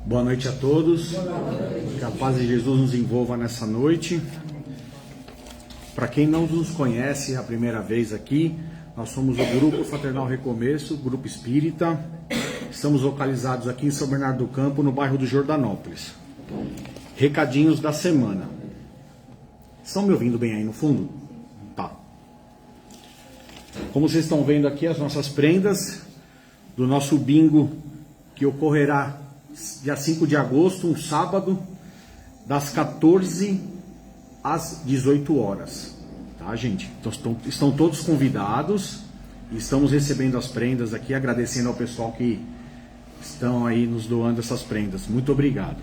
Boa noite a todos. Que a paz de Jesus nos envolva nessa noite. Para quem não nos conhece, é a primeira vez aqui, nós somos o Grupo Fraternal Recomeço, Grupo Espírita. Estamos localizados aqui em São Bernardo do Campo, no bairro do Jordanópolis. Recadinhos da semana. Estão me ouvindo bem aí no fundo? Tá. Como vocês estão vendo aqui, as nossas prendas do nosso bingo, que ocorrerá dia 5 de agosto, um sábado, das 14 às 18 horas. Tá, gente? Então, estão todos convidados e estamos recebendo as prendas aqui, agradecendo ao pessoal que estão aí nos doando essas prendas. Muito obrigado.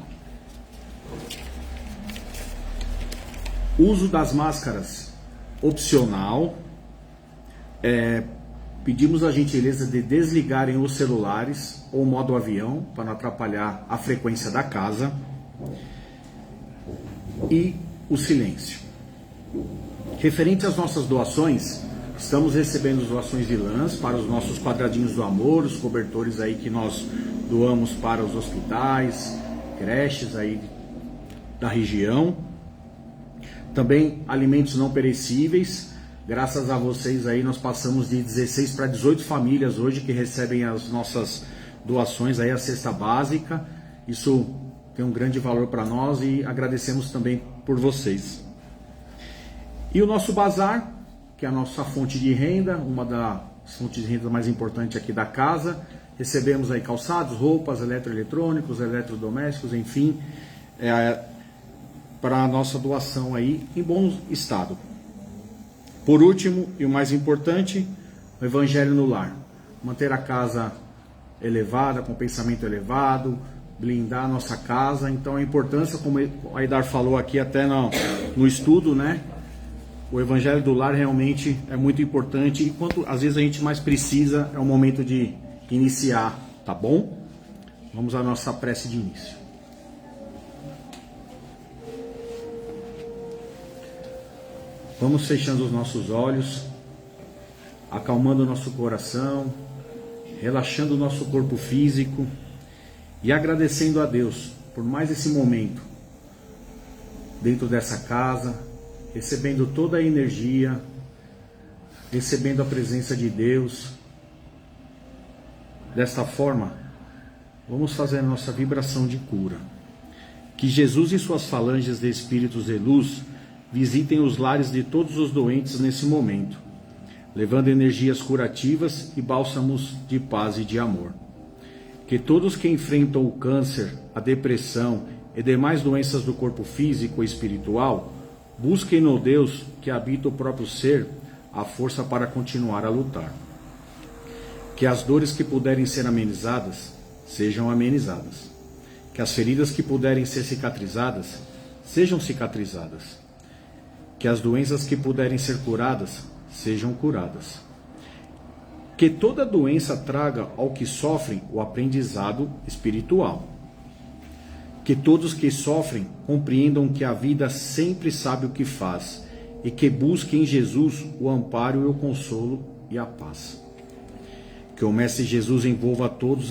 Uso das máscaras opcional. Pedimos a gentileza de desligarem os celulares ou modo avião para não atrapalhar a frequência da casa. E o silêncio. Referente às nossas doações, estamos recebendo doações de lãs para os nossos quadradinhos do amor, os cobertores aí que nós doamos para os hospitais, creches aí da região. Também alimentos não perecíveis. Graças a vocês aí nós passamos de 16 para 18 famílias hoje que recebem as nossas doações aí, a cesta básica. Isso tem um grande valor para nós e agradecemos também por vocês. E o nosso bazar, que é a nossa fonte de renda, uma das fontes de renda mais importantes aqui da casa. Recebemos aí calçados, roupas, eletroeletrônicos, eletrodomésticos, enfim, para a nossa doação aí em bom estado. Por último, e o mais importante, o Evangelho no lar. Manter a casa elevada, com pensamento elevado, blindar a nossa casa. Então a importância, como o Aidar falou aqui até no estudo, né? O Evangelho do lar realmente é muito importante e quanto às vezes a gente mais precisa é o momento de iniciar, tá bom? Vamos à nossa prece de início. Vamos fechando os nossos olhos, acalmando o nosso coração, relaxando o nosso corpo físico e agradecendo a Deus por mais esse momento dentro dessa casa, recebendo toda a energia, recebendo a presença de Deus. Desta forma, vamos fazer a nossa vibração de cura. Que Jesus e suas falanges de espíritos de luz visitem os lares de todos os doentes nesse momento, levando energias curativas e bálsamos de paz e de amor. Que todos que enfrentam o câncer, a depressão e demais doenças do corpo físico e espiritual busquem no Deus que habita o próprio ser a força para continuar a lutar. Que as dores que puderem ser amenizadas sejam amenizadas. Que as feridas que puderem ser cicatrizadas sejam cicatrizadas. Que as doenças que puderem ser curadas sejam curadas. Que toda doença traga ao que sofrem o aprendizado espiritual. Que todos que sofrem compreendam que a vida sempre sabe o que faz e que busquem em Jesus o amparo e o consolo e a paz. Que o Mestre Jesus envolva a todos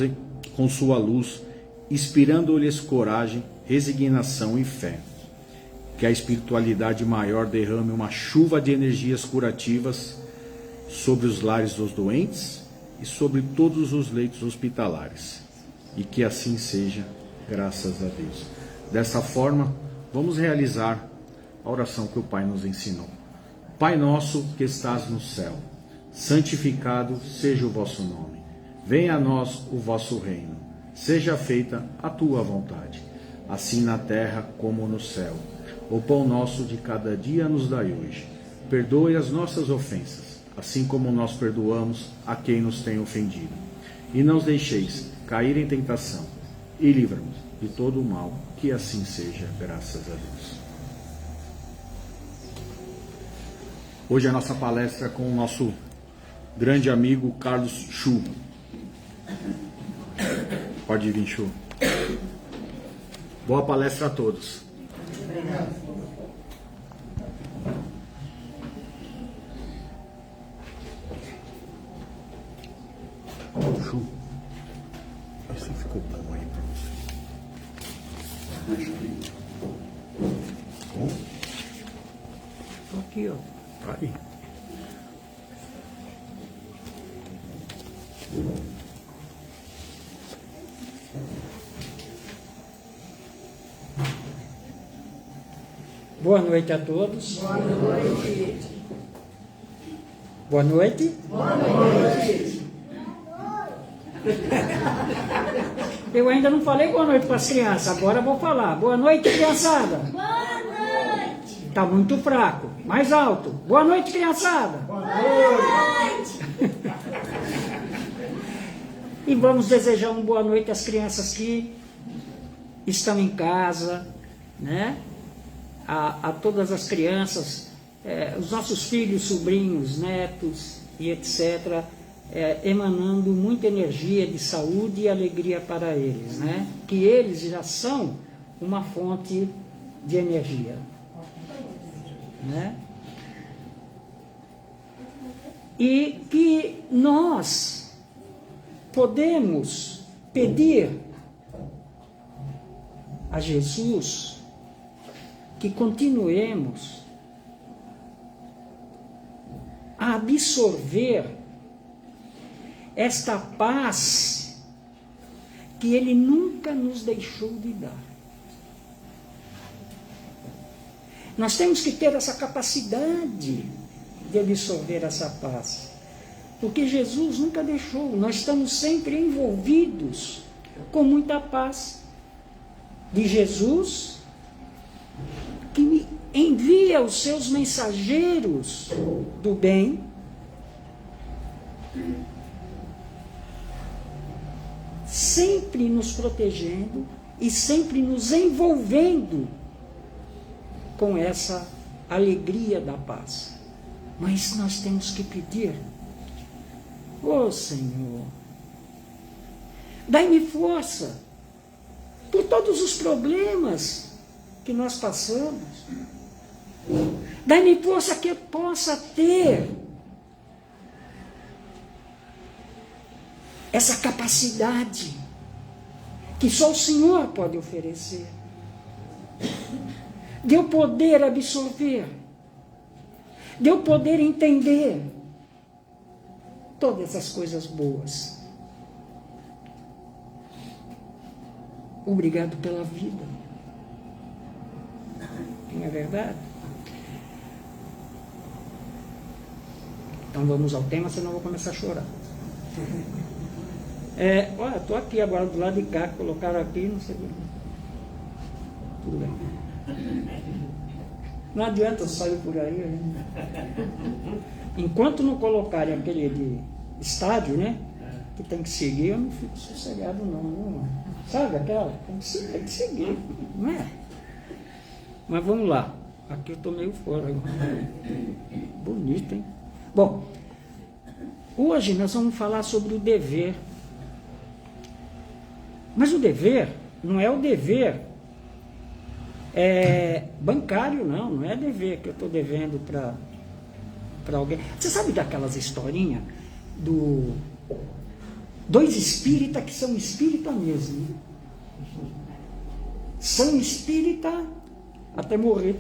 com sua luz, inspirando-lhes coragem, resignação e fé. Que a espiritualidade maior derrame uma chuva de energias curativas sobre os lares dos doentes e sobre todos os leitos hospitalares. E que assim seja, graças a Deus. Dessa forma, vamos realizar a oração que o Pai nos ensinou. Pai nosso que estás no céu, santificado seja o vosso nome. Venha a nós o vosso reino. Seja feita a tua vontade, assim na terra como no céu. O pão nosso de cada dia nos dai hoje. Perdoe as nossas ofensas, assim como nós perdoamos a quem nos tem ofendido. E não os deixeis cair em tentação, e livra-nos de todo o mal, que assim seja, graças a Deus. Hoje a nossa palestra é com o nosso grande amigo Carlos Chu. Pode vir, Chu. Boa palestra a todos. Obrigado. Chu, isso ficou bom aí pra você. Aqui, ó. Aí. Boa noite a todos. Boa noite. Boa noite. Boa noite. Eu ainda não falei boa noite para as crianças, agora eu vou falar. Boa noite, criançada. Boa noite. Está muito fraco. Mais alto. Boa noite, criançada. Boa noite. E vamos desejar uma boa noite às crianças que estão em casa, né? A todas as crianças, os nossos filhos, sobrinhos, netos e etc., emanando muita energia de saúde e alegria para eles, né? Que eles já são uma fonte de energia, né? E que nós podemos pedir a Jesus que continuemos a absorver esta paz que Ele nunca nos deixou de dar. Nós temos que ter essa capacidade de absorver essa paz, porque Jesus nunca deixou, nós estamos sempre envolvidos com muita paz de Jesus, que envia os seus mensageiros do bem, sempre nos protegendo e sempre nos envolvendo com essa alegria da paz. Mas nós temos que pedir: ó Senhor, dai-me força por todos os problemas que nós passamos. Dai-me força que eu possa ter essa capacidade que só o Senhor pode oferecer, de eu poder absorver, de eu poder entender todas essas coisas boas. Obrigado pela vida. Não é verdade? Então vamos ao tema, senão eu vou começar a chorar. Olha, estou aqui agora do lado de cá, colocaram aqui, não sei. Tudo bem. Não adianta eu sair por aí. Né? Enquanto não colocarem aquele de estádio, né? Que tem que seguir, eu não fico sossegado não. Sabe aquela? Tem que seguir, não é? Mas vamos lá. Aqui eu estou meio fora. Bonito, hein? Bom, hoje nós vamos falar sobre o dever. Mas o dever não é o dever bancário, não é dever que eu estou devendo para alguém. Você sabe daquelas historinhas dois espíritas que são espírita mesmo? São espírita até morrer.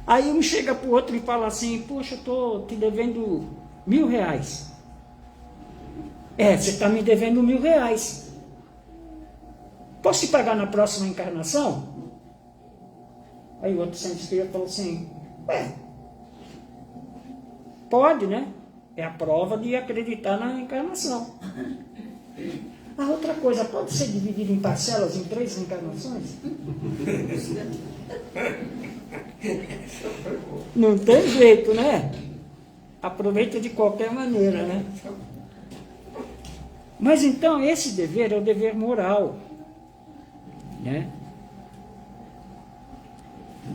Aí um chega para o outro e fala assim: poxa, eu estou te devendo R$1.000. Você está me devendo R$1.000. Posso te pagar na próxima encarnação? Aí o outro sem espírito falou assim: pode, né? É a prova de acreditar na encarnação. A outra coisa, pode ser dividido em parcelas em 3 encarnações? Não tem jeito, né? Aproveita de qualquer maneira, né? Mas então, esse dever é o dever moral, né?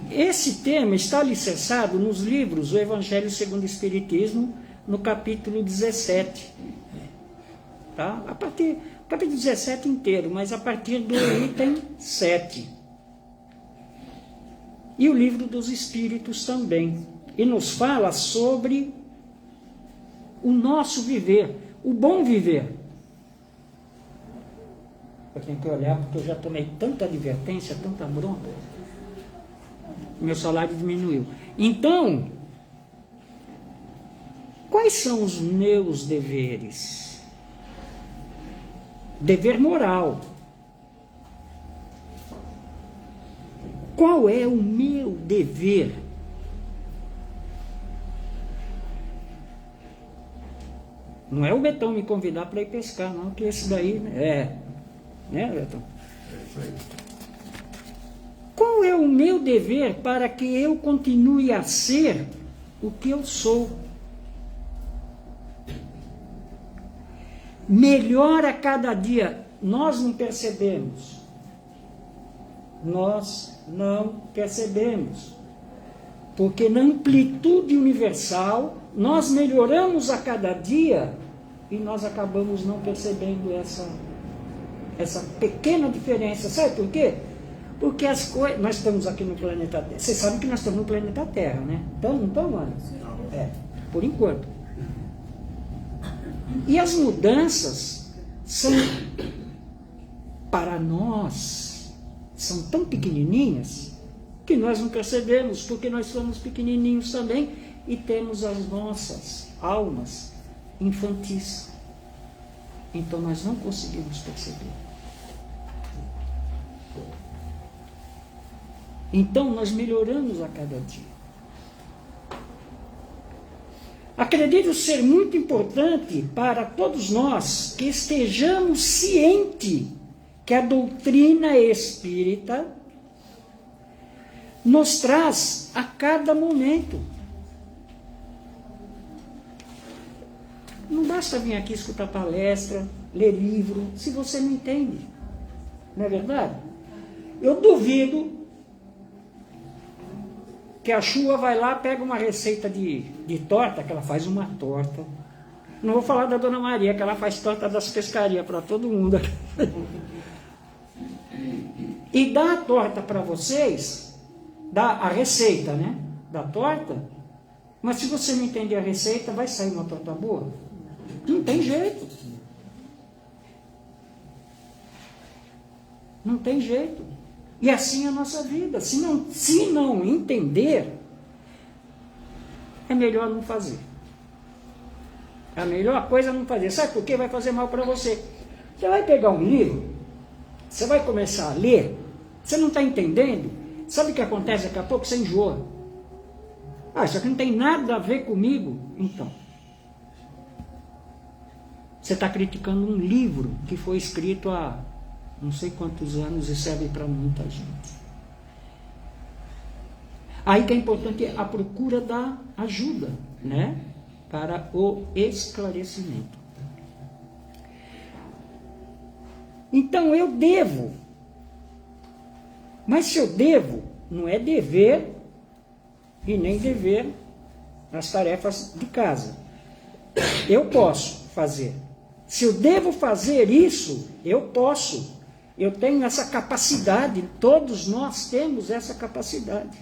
Esse tema está alicerçado nos livros O Evangelho segundo o Espiritismo, no capítulo 17. Tá? Capítulo 17 inteiro, mas a partir do item 7. E o Livro dos Espíritos também. E nos fala sobre o nosso viver, o bom viver. Eu tenho que olhar porque eu já tomei tanta advertência, tanta bronca. Meu salário diminuiu. Então, quais são os meus deveres? Dever moral. Qual é o meu dever? Não é o Betão me convidar para ir pescar, não, que esse daí né, Betão? Qual é o meu dever para que eu continue a ser o que eu sou? Melhor a cada dia. Nós não percebemos. Nós não percebemos. Porque na amplitude universal, nós melhoramos a cada dia e nós acabamos não percebendo essa pequena diferença. Sabe por quê? Porque as coisas... Nós estamos aqui no planeta Terra. Vocês sabem que nós estamos no planeta Terra, né? Então, não estamos, mano? Por enquanto. E as mudanças são, para nós, são tão pequenininhas que nós não percebemos, porque nós somos pequenininhos também e temos as nossas almas infantis. Então nós não conseguimos perceber. Então nós melhoramos a cada dia. Acredito ser muito importante para todos nós que estejamos cientes que a doutrina espírita nos traz a cada momento. Não basta vir aqui escutar palestra, ler livro, se você não entende. Não é verdade? Eu duvido que a Chua vai lá, pega uma receita de torta, que ela faz uma torta. Não vou falar da Dona Maria, que ela faz torta das pescarias para todo mundo. E dá a torta para vocês, dá a receita, né, da torta, mas se você não entender a receita, vai sair uma torta boa? Não tem jeito. Não tem jeito. E assim é a nossa vida. Se não entender, é melhor não fazer. A melhor coisa é não fazer. Sabe por quê? Vai fazer mal para você. Você vai pegar um livro, você vai começar a ler, você não está entendendo, sabe o que acontece daqui a pouco? Você enjoa. Isso aqui não tem nada a ver comigo. Então, você está criticando um livro que foi escrito há não sei quantos anos e serve para muita gente. Aí que é importante a procura da ajuda, né? Para o esclarecimento. Então eu devo. Mas se eu devo, não é dever e nem dever nas tarefas de casa. Eu posso fazer. Se eu devo fazer isso, eu posso. Eu tenho essa capacidade, todos nós temos essa capacidade.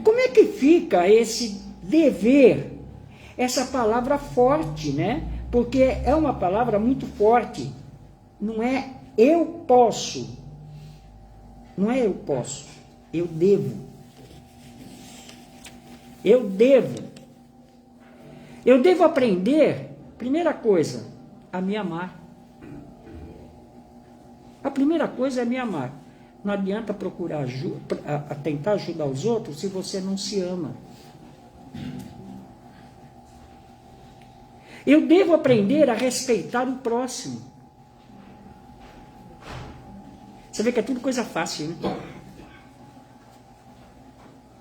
Como é que fica esse dever? Essa palavra forte, né? Porque é uma palavra muito forte. Não é eu posso. Não é eu posso. Eu devo. Eu devo. Eu devo aprender, primeira coisa, a me amar. A primeira coisa é me amar. Não adianta procurar tentar ajudar os outros se você não se ama. Eu devo aprender a respeitar o próximo. Você vê que é tudo coisa fácil, né?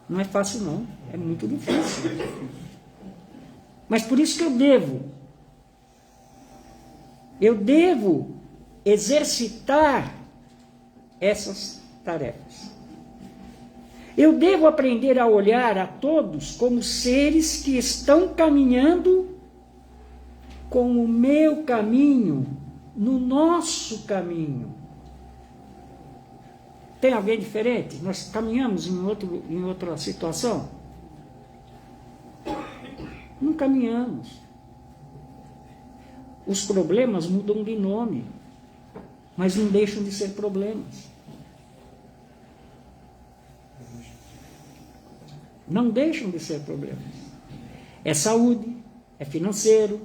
Não é fácil, não. É muito difícil. Mas por isso que eu devo exercitar essas tarefas. Eu devo aprender a olhar a todos como seres que estão caminhando com o meu caminho, no nosso caminho. Tem alguém diferente? Nós caminhamos em outra situação? Não caminhamos. os problemas mudam de nome, mas não deixam de ser problemas. Não deixam de ser problemas. É saúde, é financeiro,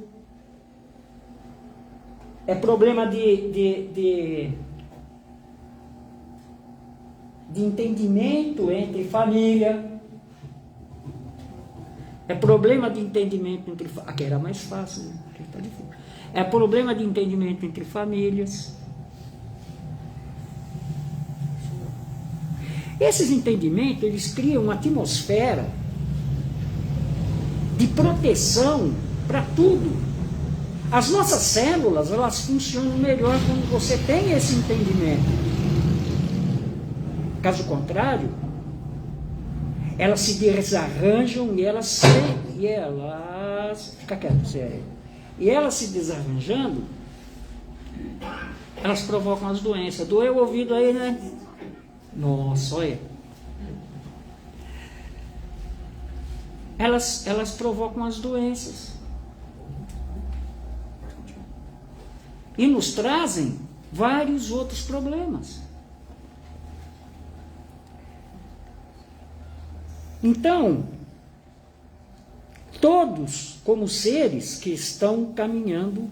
é problema de entendimento entre família, é problema de entendimento entre... Aqui era mais fácil, né? Aqui tá difícil. É problema de entendimento entre famílias. Esses entendimentos, eles criam uma atmosfera de proteção para tudo. As nossas células, elas funcionam melhor quando você tem esse entendimento. Caso contrário, elas se desarranjam e elas fica quieto, sério. E elas se desarranjando, elas provocam as doenças. Doeu o ouvido aí, né? Nossa, olha. Elas provocam as doenças. E nos trazem vários outros problemas. Então, todos, como seres que estão caminhando,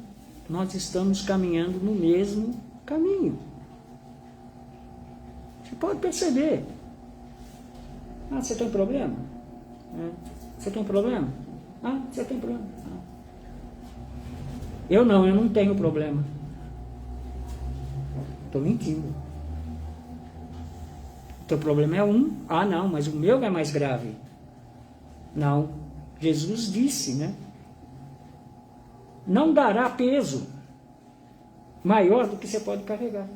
nós estamos caminhando no mesmo caminho. Você pode perceber. Ah, você tem problema? Você tem problema? Ah, você tem problema? Ah. Eu não tenho problema. Estou mentindo. O teu problema é um. Ah, não, mas o meu é mais grave. Não. Jesus disse, né? Não dará peso maior do que você pode carregar.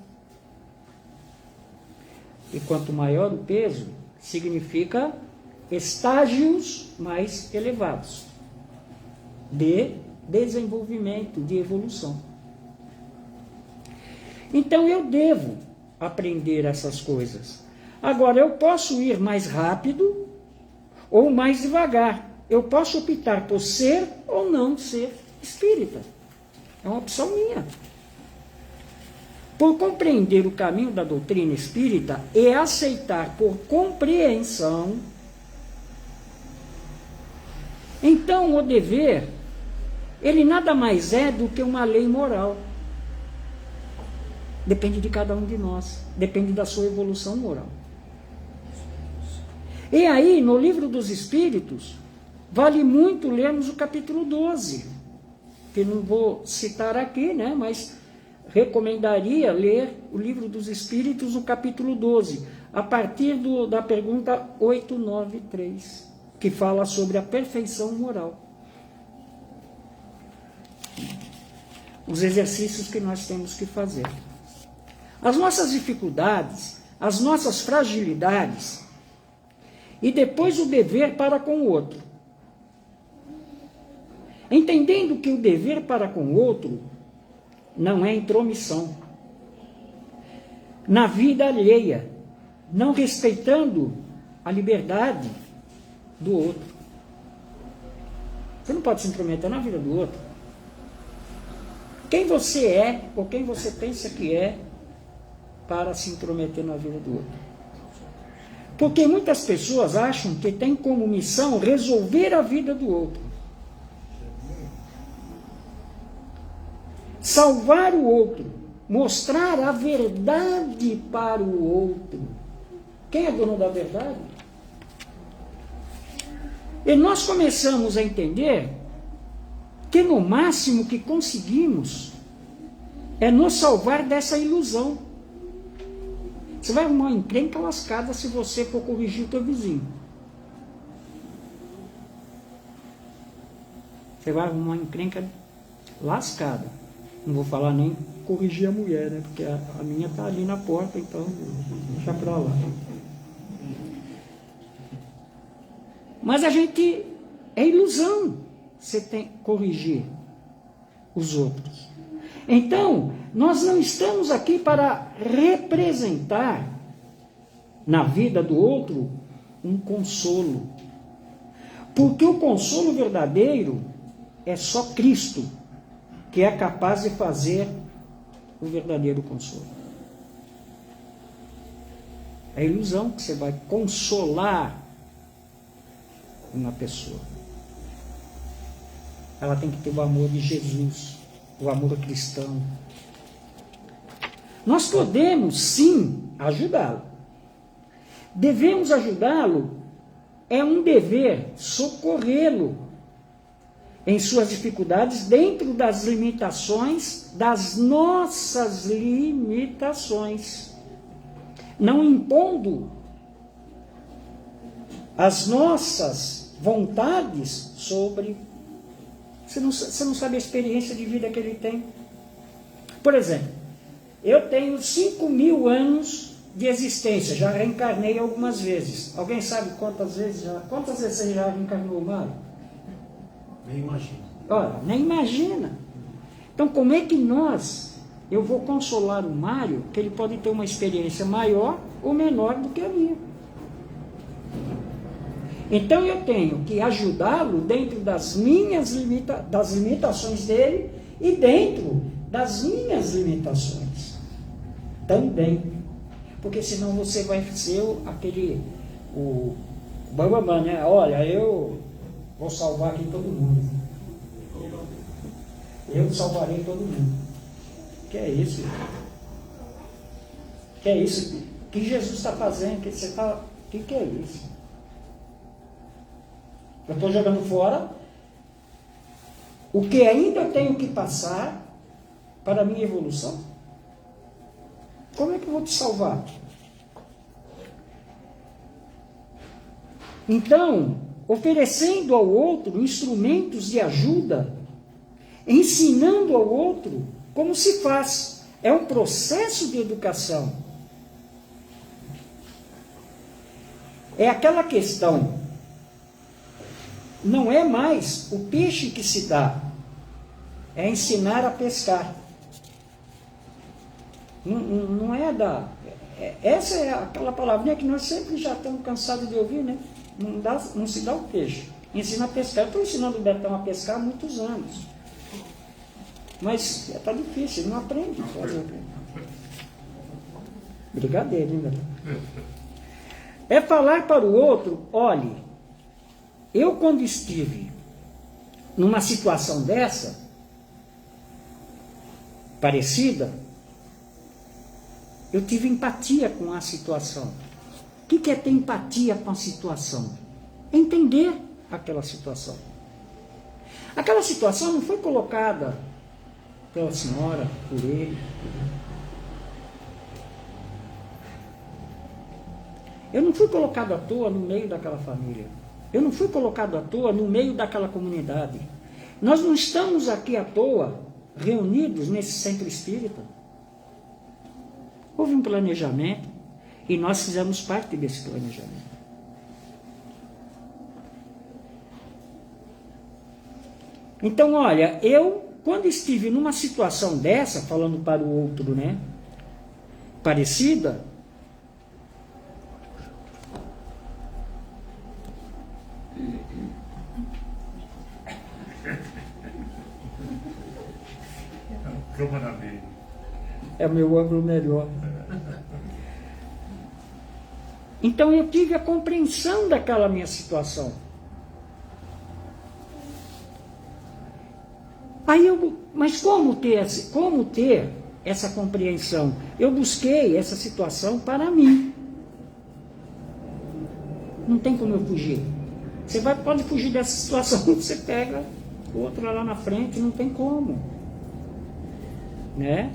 E quanto maior o peso, significa estágios mais elevados de desenvolvimento, de evolução. Então eu devo aprender essas coisas. Agora, eu posso ir mais rápido ou mais devagar. Eu posso optar por ser ou não ser espírita. É uma opção minha. Por compreender o caminho da doutrina espírita e aceitar por compreensão, então o dever, ele nada mais é do que uma lei moral. Depende de cada um de nós, depende da sua evolução moral. E aí, no Livro dos Espíritos, vale muito lermos o capítulo 12, que não vou citar aqui, né, mas recomendaria ler o Livro dos Espíritos, o capítulo 12, a partir da pergunta 893, que fala sobre a perfeição moral. Os exercícios que nós temos que fazer. As nossas dificuldades, as nossas fragilidades, e depois o dever para com o outro. Entendendo que o dever para com o outro não é intromissão na vida alheia, não respeitando a liberdade do outro. Você não pode se intrometer na vida do outro. Quem você é, ou quem você pensa que é, para se intrometer na vida do outro. Porque muitas pessoas acham que tem como missão resolver a vida do outro. Salvar o outro, mostrar a verdade para o outro. Quem é dono da verdade? E nós começamos a entender que no máximo que conseguimos é nos salvar dessa ilusão. Você vai arrumar uma encrenca lascada se você for corrigir o teu vizinho. Você vai arrumar uma encrenca lascada. Não vou falar nem corrigir a mulher, né? Porque a minha está ali na porta, então deixa para lá. Mas a gente... É ilusão você tem que corrigir os outros. Então, nós não estamos aqui para representar na vida do outro um consolo. Porque o consolo verdadeiro é só Cristo. que é capaz de fazer o verdadeiro consolo. É ilusão que você vai consolar uma pessoa. Ela tem que ter o amor de Jesus, o amor cristão. Nós podemos, sim, ajudá-lo. Devemos ajudá-lo, é um dever socorrê-lo em suas dificuldades dentro das limitações, das nossas limitações, não impondo as nossas vontades sobre... Você não sabe a experiência de vida que ele tem. Por exemplo, eu tenho 5.000 anos de existência, já reencarnei algumas vezes. Alguém sabe quantas vezes você já reencarnou, Mário? Nem imagino. Olha, nem imagina. Então, como é que eu vou consolar o Mário, que ele pode ter uma experiência maior ou menor do que a minha? Então, eu tenho que ajudá-lo dentro das das limitações dele e dentro das minhas limitações também. Porque senão você vai ser o bambambam, né? Olha, eu vou salvar aqui todo mundo. Eu salvarei todo mundo. Que é isso? Que é isso? O que Jesus está fazendo? Que é isso? Eu estou jogando fora o que ainda eu tenho que passar para a minha evolução? Como é que eu vou te salvar? Então, oferecendo ao outro instrumentos de ajuda, ensinando ao outro como se faz. É um processo de educação. É aquela questão. Não é mais o peixe que se dá, é ensinar a pescar. Não é da... Essa é aquela palavrinha que nós sempre já estamos cansados de ouvir, né? Não se dá o peixe. Ensina a pescar. Eu estou ensinando o Betão a pescar há muitos anos. Mas está difícil, ele não aprende. Brincadeira, hein, Betão? É falar para o outro, olhe, eu quando estive numa situação dessa, parecida, eu tive empatia com a situação. O que é ter empatia com a situação? Entender aquela situação. Aquela situação não foi colocada pela senhora, por ele. Eu não fui colocado à toa no meio daquela família. Eu não fui colocado à toa no meio daquela comunidade. Nós não estamos aqui à toa, reunidos nesse centro espírita. Houve um planejamento e nós fizemos parte desse planejamento. Então, olha, eu, quando estive numa situação dessa, falando para o outro, né, parecida, é o meu ângulo melhor. Então eu tive a compreensão daquela minha situação. Aí mas como ter essa compreensão? Eu busquei essa situação para mim. Não tem como eu fugir. Você pode fugir dessa situação, você pega outra lá na frente, não tem como. Né?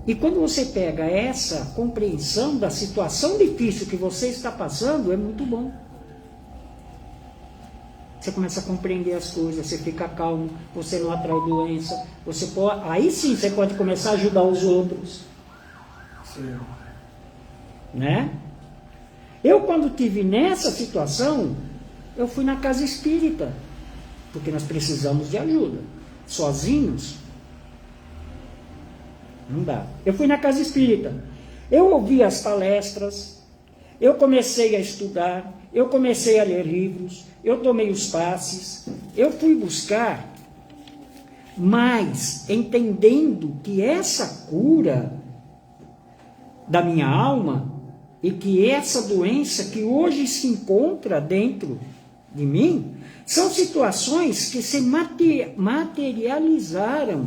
E quando você pega essa compreensão da situação difícil que você está passando, é muito bom. Você começa a compreender as coisas, você fica calmo, você não atrai doença, aí sim você pode começar a ajudar os outros. Sim. Né? Eu, quando estive nessa situação, eu fui na casa espírita, porque nós precisamos de ajuda. Sozinhos, não dá. Eu fui na casa espírita, eu ouvi as palestras, eu comecei a estudar, eu comecei a ler livros, eu tomei os passes, eu fui buscar mas entendendo que essa cura da minha alma e que essa doença que hoje se encontra dentro de mim são situações que se materializaram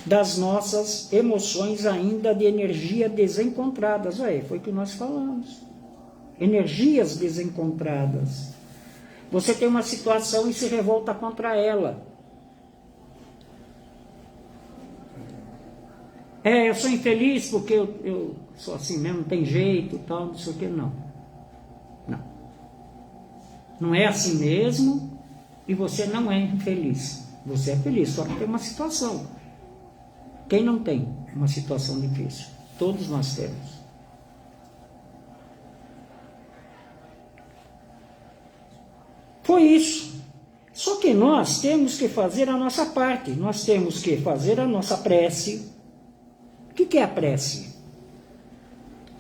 das nossas emoções ainda de energia desencontradas. Aí, foi o que nós falamos. Energias desencontradas. Você tem uma situação e se revolta contra ela. Eu sou infeliz porque eu sou assim mesmo, não tem jeito, tal, não sei o que, não. Não. Não é assim mesmo e você não é infeliz. Você é feliz, só que tem uma situação. Quem não tem uma situação difícil? Todos nós temos. Foi isso. Só que nós temos que fazer a nossa parte. Nós temos que fazer a nossa prece. O que é a prece?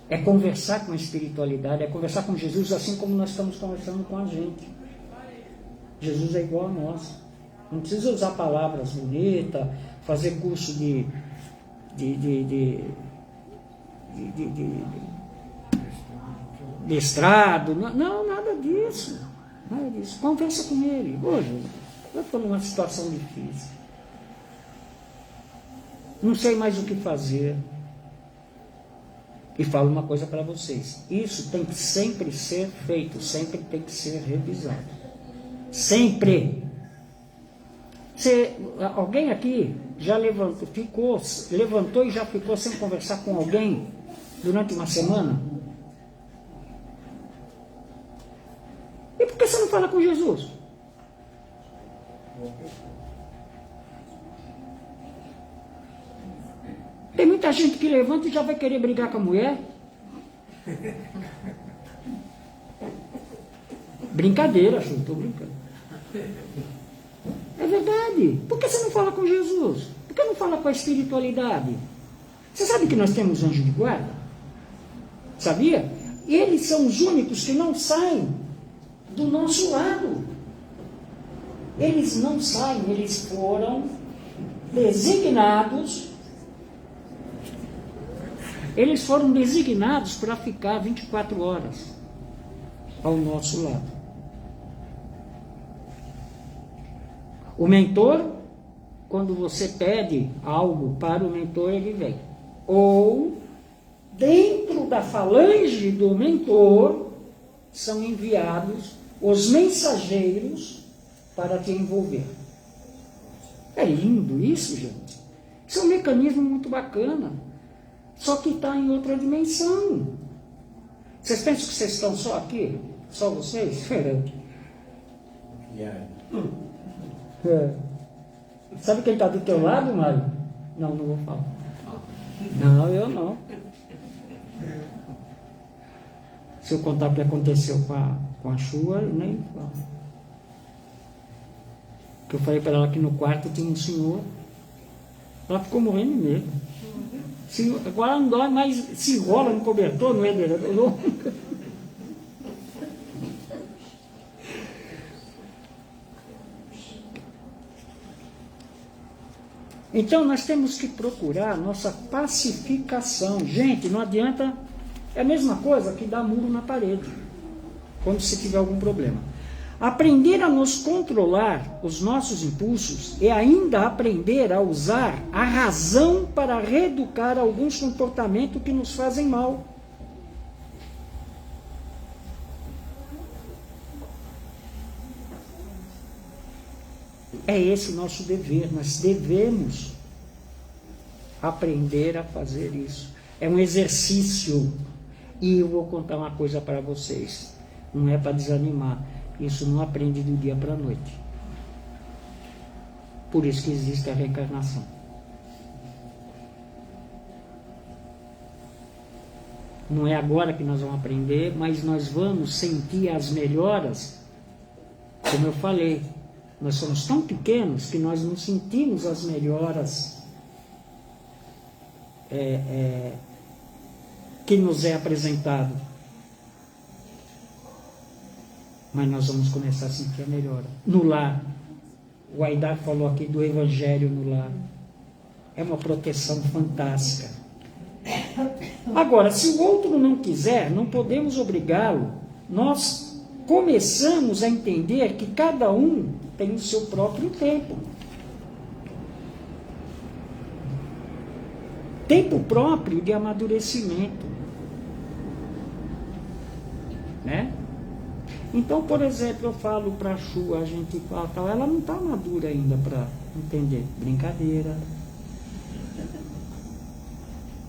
É conversar com a espiritualidade, é conversar com Jesus assim como nós estamos conversando com a gente. Jesus é igual a nós. Não precisa usar palavras bonitas, fazer curso de mestrado. Não, nada disso. Nada disso. Conversa com ele. Hoje, eu estou numa situação difícil. Não sei mais o que fazer. E falo uma coisa para vocês. Isso tem que sempre ser feito, sempre tem que ser revisado. Sempre. Alguém aqui já levantou e já ficou sem conversar com alguém durante uma semana? E por que você não fala com Jesus? Tem muita gente que levanta e já vai querer brigar com a mulher. Brincadeira, acho, estou brincando. É verdade. Por que você não fala com Jesus? Por que não fala com a espiritualidade? Você sabe que nós temos anjo de guarda? Sabia? Eles são os únicos que não saem do nosso lado. Eles não saem, eles foram designados. Eles foram designados para ficar 24 horas ao nosso lado. O mentor, quando você pede algo para o mentor, ele vem. Ou, dentro da falange do mentor, são enviados os mensageiros para te envolver. É lindo isso, gente. Isso é um mecanismo muito bacana. Só que está em outra dimensão. Vocês pensam que vocês estão só aqui? Só vocês? Sabe quem está do teu lado, Mário? Não vou falar. Não, eu não. Se eu contar o que aconteceu com a Chua, eu nem falo. Que eu falei para ela que no quarto tinha um senhor. Ela ficou morrendo mesmo. Agora não dói, mas se enrola no cobertor, no edredom. Então nós temos que procurar nossa pacificação. Gente, não adianta, é a mesma coisa que dar muro na parede, quando você tiver algum problema. Aprender a nos controlar os nossos impulsos é ainda aprender a usar a razão para reeducar alguns comportamentos que nos fazem mal. É esse o nosso dever, nós devemos aprender a fazer isso. É um exercício. E eu vou contar uma coisa para vocês, não é para desanimar. Isso não aprende do dia para a noite. Por isso que existe a reencarnação. Não é agora que nós vamos aprender, mas nós vamos sentir as melhoras. Como eu falei, nós somos tão pequenos que nós não sentimos as melhoras que nos é apresentado. Mas nós vamos começar a sentir a melhora. No lar, o Aidar falou aqui do Evangelho no lar. É uma proteção fantástica. Agora, se o outro não quiser, não podemos obrigá-lo. Nós começamos a entender que cada um tem o seu próprio tempo. Tempo próprio de amadurecimento. Né? Então, por exemplo, eu falo para a Chu, a gente fala tal, ela não está madura ainda para entender. Brincadeira.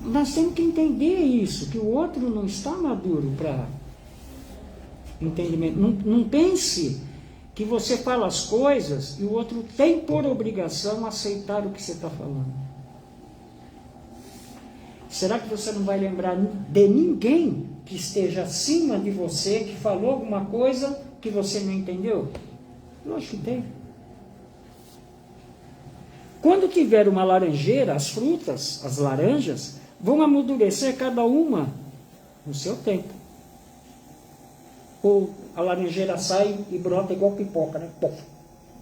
Nós temos que entender isso, que o outro não está maduro para entendimento. Não pense que você fala as coisas e o outro tem por obrigação aceitar o que você está falando. Será que você não vai lembrar de ninguém que esteja acima de você, que falou alguma coisa que você não entendeu? Lógico que tem. Quando tiver uma laranjeira, as frutas, as laranjas, vão amadurecer cada uma no seu tempo. Ou a laranjeira sai e brota igual pipoca, né? Pof,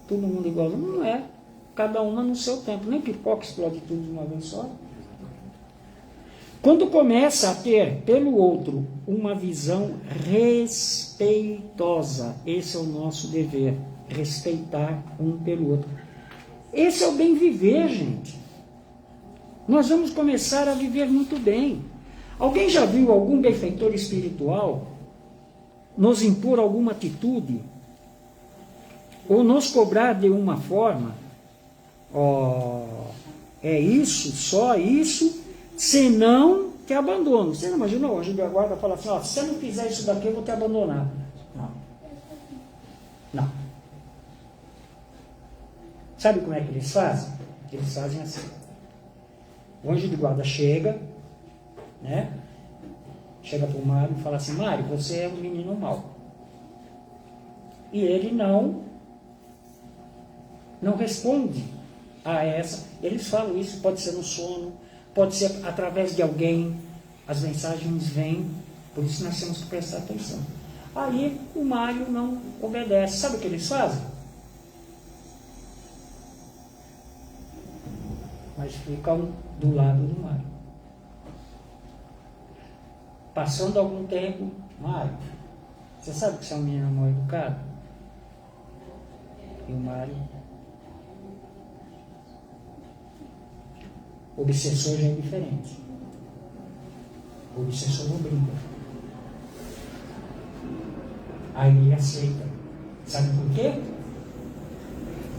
todo mundo igual. Não é. Cada uma no seu tempo. Nem pipoca explode tudo de uma vez só. Quando começa a ter pelo outro uma visão respeitosa, esse é o nosso dever, respeitar um pelo outro. Esse é o bem viver, gente. Nós vamos começar a viver muito bem. Alguém já viu algum benfeitor espiritual nos impor alguma atitude? Ou nos cobrar de uma forma? É isso, só isso, senão te abandono. Você não imaginou? O anjo da guarda fala assim, se você não fizer isso daqui, eu vou te abandonar. Não. Sabe como é que eles fazem? Eles fazem assim. O anjo de guarda chega, né? Chega para o Mário e fala assim, Mário, você é um menino mau. E ele não responde a essa. Eles falam isso, pode ser no sono, pode ser através de alguém. As mensagens vêm, por isso nós temos que prestar atenção. Aí o Mário não obedece. Sabe o que eles fazem? Mas ficam do lado do Mário. Passando algum tempo, Mário, você sabe que você é um menino mal educado? E o Mário, o obsessor já é diferente. O obsessor não brinca. Aí ele aceita. Sabe por quê?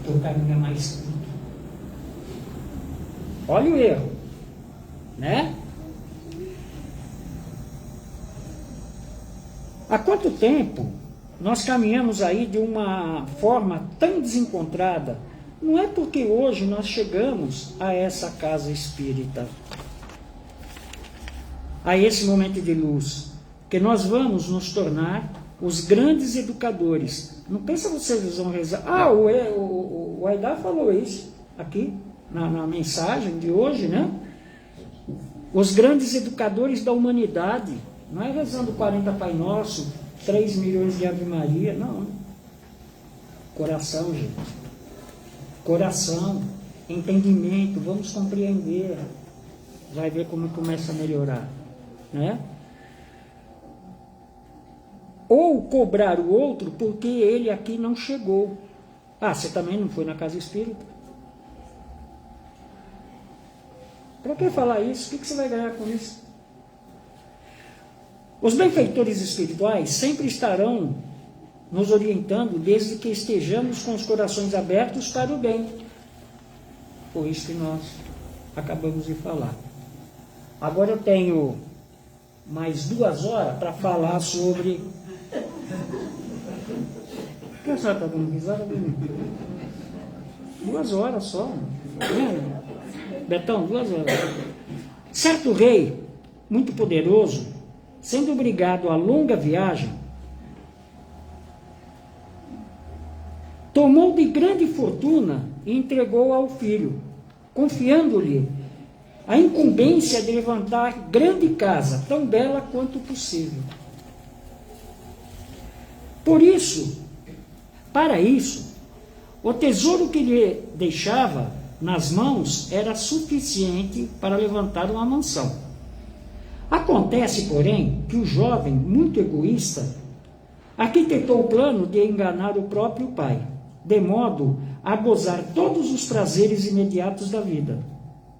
Porque o caminho é mais curto. Olha o erro, né? Há quanto tempo nós caminhamos aí de uma forma tão desencontrada? Não é porque hoje nós chegamos a essa casa espírita, a esse momento de luz, que nós vamos nos tornar os grandes educadores. Não pensa vocês vão rezar. O Aidar falou isso aqui na mensagem de hoje, né? Os grandes educadores da humanidade. Não é rezando 40 Pai Nosso, 3 milhões de Ave Maria, não. Coração, gente. Coração, entendimento, vamos compreender. Vai ver como começa a melhorar, né? Ou cobrar o outro porque ele aqui não chegou. Você também não foi na casa espírita? Para que falar isso? O que você vai ganhar com isso? Os benfeitores espirituais sempre estarão nos orientando desde que estejamos com os corações abertos para o bem. Foi isso que nós acabamos de falar. Agora eu tenho mais 2 horas para falar sobre... Por que a senhora está dando risada? 2 horas só. Betão, 2 horas. Certo rei, muito poderoso, sendo obrigado a longa viagem, tomou de grande fortuna e entregou ao filho, confiando-lhe a incumbência de levantar grande casa, tão bela quanto possível. Para isso, O tesouro que lhe deixava nas mãos era suficiente para levantar uma mansão. Acontece, porém, que o jovem, muito egoísta, arquitetou o plano de enganar o próprio pai, de modo a gozar todos os prazeres imediatos da vida,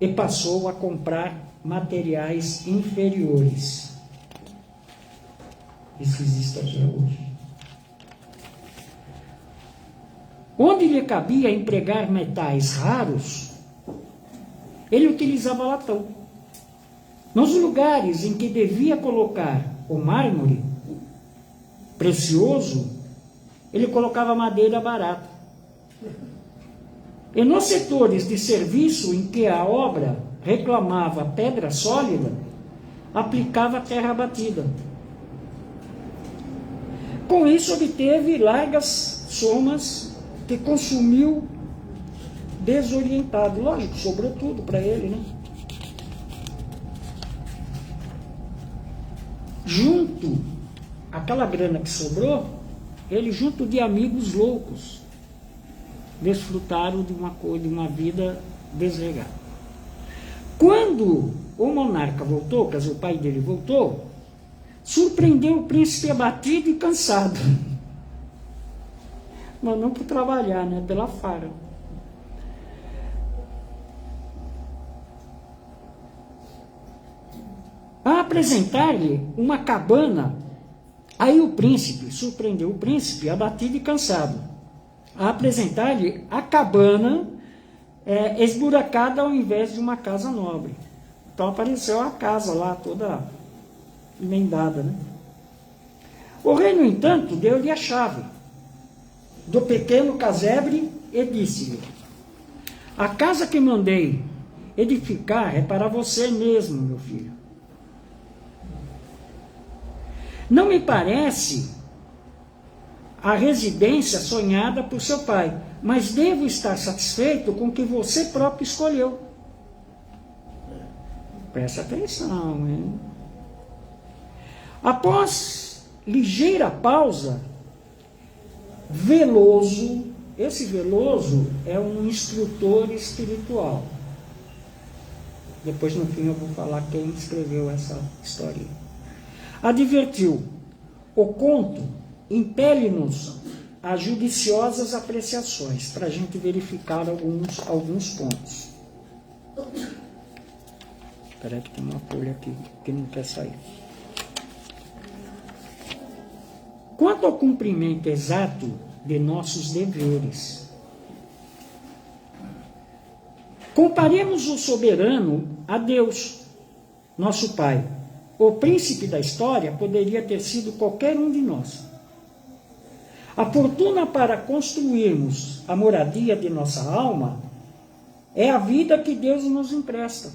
e passou a comprar materiais inferiores. Isso existe até hoje. Onde lhe cabia empregar metais raros, ele utilizava latão. Nos lugares em que devia colocar o mármore precioso, ele colocava madeira barata. E nos setores de serviço em que a obra reclamava pedra sólida, aplicava terra batida. Com isso obteve largas somas que consumiu desorientado. Lógico, sobrou tudo para ele, né? Junto, aquela grana que sobrou, ele junto de amigos loucos, desfrutaram de uma vida desregada. Quando o monarca voltou, quer dizer, o pai dele voltou, surpreendeu o príncipe abatido e cansado. Mas não por trabalhar, né? Pela farra. A apresentar-lhe uma cabana, aí o príncipe, surpreendeu o príncipe abatido e cansado, a apresentar-lhe a cabana esburacada ao invés de uma casa nobre. Então apareceu a casa lá toda emendada, né? O rei, no entanto, deu-lhe a chave do pequeno casebre e disse-lhe: a casa que mandei edificar é para você mesmo, meu filho. Não me parece a residência sonhada por seu pai, mas devo estar satisfeito com o que você próprio escolheu. Presta atenção, hein? Após ligeira pausa, Veloso, esse Veloso é um instrutor espiritual. Depois, no fim, eu vou falar quem escreveu essa história. Advertiu: o conto impele-nos a judiciosas apreciações, para a gente verificar alguns pontos. Espera aí que tem uma folha aqui que não quer sair. Quanto ao cumprimento exato de nossos deveres, comparemos o soberano a Deus, nosso Pai. O príncipe da história poderia ter sido qualquer um de nós. A fortuna para construirmos a moradia de nossa alma é a vida que Deus nos empresta.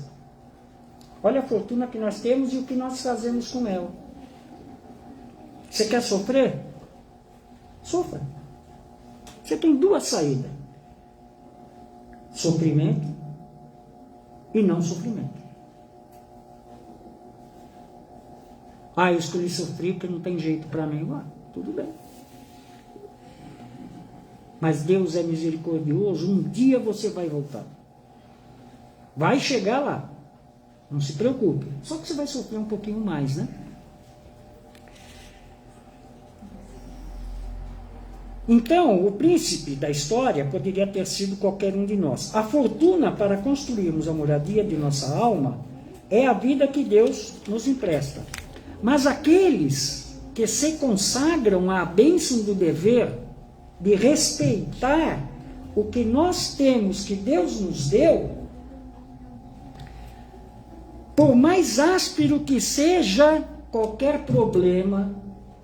Olha a fortuna que nós temos e o que nós fazemos com ela. Você quer sofrer? Sofra. Você tem duas saídas: sofrimento e não sofrimento. Ah, eu escolhi sofrer porque não tem jeito para mim. Ah, tudo bem. Mas Deus é misericordioso, um dia você vai voltar. Vai chegar lá. Não se preocupe. Só que você vai sofrer um pouquinho mais, né? Então, o príncipe da história poderia ter sido qualquer um de nós. A fortuna para construirmos a moradia de nossa alma é a vida que Deus nos empresta. Mas aqueles que se consagram à bênção do dever de respeitar o que nós temos, que Deus nos deu, por mais áspero que seja qualquer problema,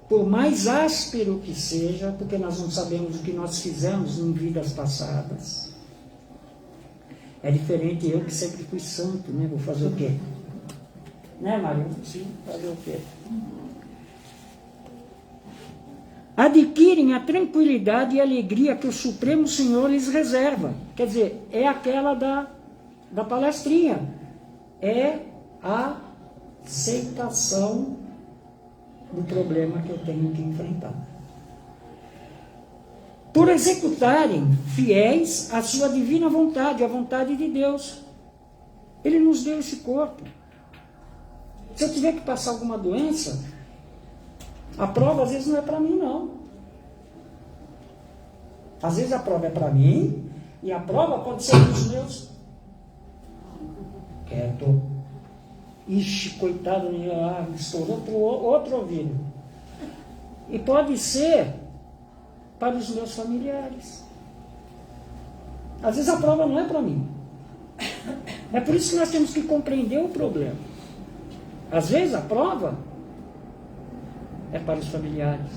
por mais áspero que seja, porque nós não sabemos o que nós fizemos em vidas passadas. É diferente eu que sempre fui santo, né? Vou fazer o quê? Né, Maria? Sim, fazer o quê? Adquirem a tranquilidade e a alegria que o Supremo Senhor lhes reserva. Quer dizer, é aquela da palestrinha. É a aceitação do problema que eu tenho que enfrentar. por executarem fiéis a sua divina vontade, a vontade de Deus. Ele nos deu esse corpo. Se eu tiver que passar alguma doença, a prova às vezes não é para mim, não. Às vezes a prova é para mim, e a prova pode ser dos meus. Quieto. Ixi, coitado, estourou para o outro ouvido. E pode ser para os meus familiares. Às vezes a prova não é para mim. É por isso que nós temos que compreender o problema. Às vezes a prova é para os familiares.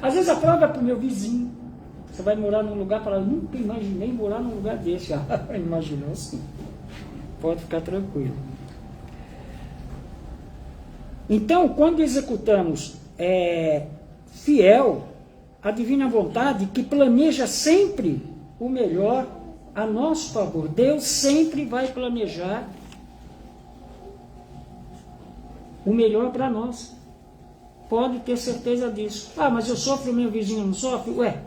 Às vezes a prova é para o meu vizinho. Você vai morar num lugar para... Nunca imaginei morar num lugar desse. Imaginou sim. Pode ficar tranquilo. Então, quando executamos fiel a divina vontade, que planeja sempre o melhor a nosso favor. Deus sempre vai planejar o melhor para nós. Pode ter certeza disso. Ah, mas eu sofro, meu vizinho não sofre? Ué.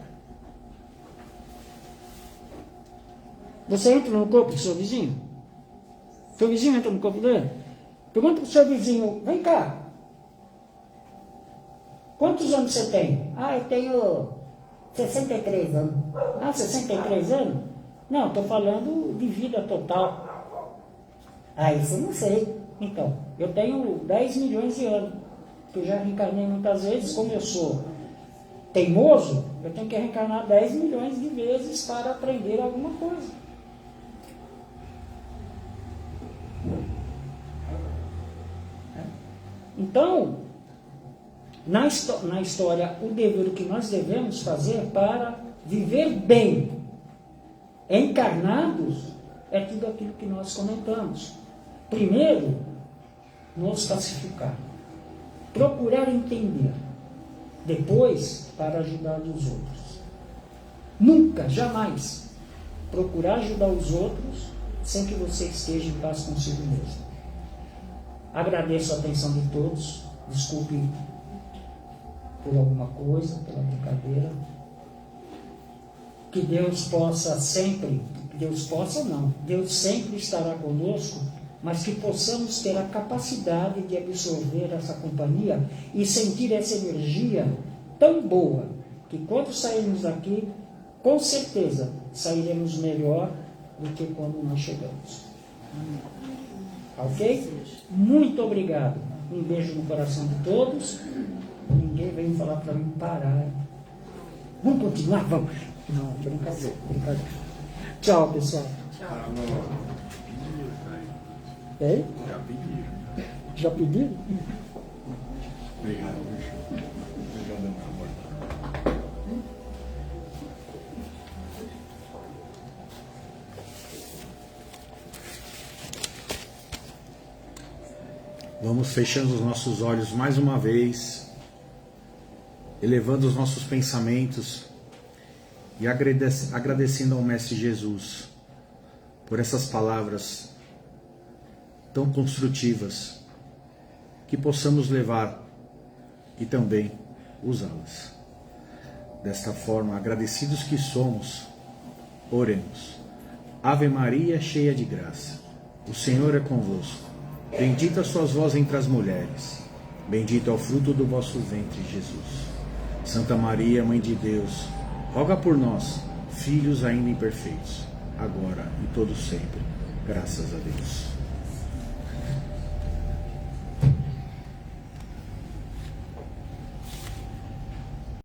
Você entra no corpo do seu vizinho? Seu vizinho entra no corpo dele? Pergunta para o seu vizinho, vem cá. Quantos anos você tem? Ah, eu tenho 63 anos. Ah, 63 anos? Não, estou falando de vida total. Ah, isso eu não sei. Então, eu tenho 10 milhões de anos. Que eu já reencarnei muitas vezes. Como eu sou teimoso, eu tenho que reencarnar 10 milhões de vezes para aprender alguma coisa. Então, na história, o dever que nós devemos fazer para viver bem, encarnados, é tudo aquilo que nós comentamos. Primeiro, nos pacificar, procurar entender, depois, para ajudar os outros. Nunca, jamais, procurar ajudar os outros sem que você esteja em paz consigo mesmo. Agradeço a atenção de todos, desculpe por alguma coisa, pela brincadeira. Que Deus possa sempre, Deus sempre estará conosco, mas que possamos ter a capacidade de absorver essa companhia e sentir essa energia tão boa, que quando sairmos daqui, com certeza sairemos melhor do que quando nós chegamos. Ok? Muito obrigado. Um beijo no coração de todos. Ninguém veio falar para mim parar. Vamos continuar? Vamos. Não, brincadeira. Tchau, pessoal. Tchau. Ei? Já pediram. Já pediram? Obrigado. Obrigado, meu amor. Vamos fechando os nossos olhos mais uma vez, elevando os nossos pensamentos e agradecendo ao Mestre Jesus por essas palavras tão construtivas, que possamos levar e também usá-las. Desta forma, agradecidos que somos, oremos. Ave Maria, cheia de graça, o Senhor é convosco. Bendita sois vós entre as mulheres, bendito é o fruto do vosso ventre, Jesus. Santa Maria, Mãe de Deus, roga por nós, filhos ainda imperfeitos, agora e todo sempre. Graças a Deus.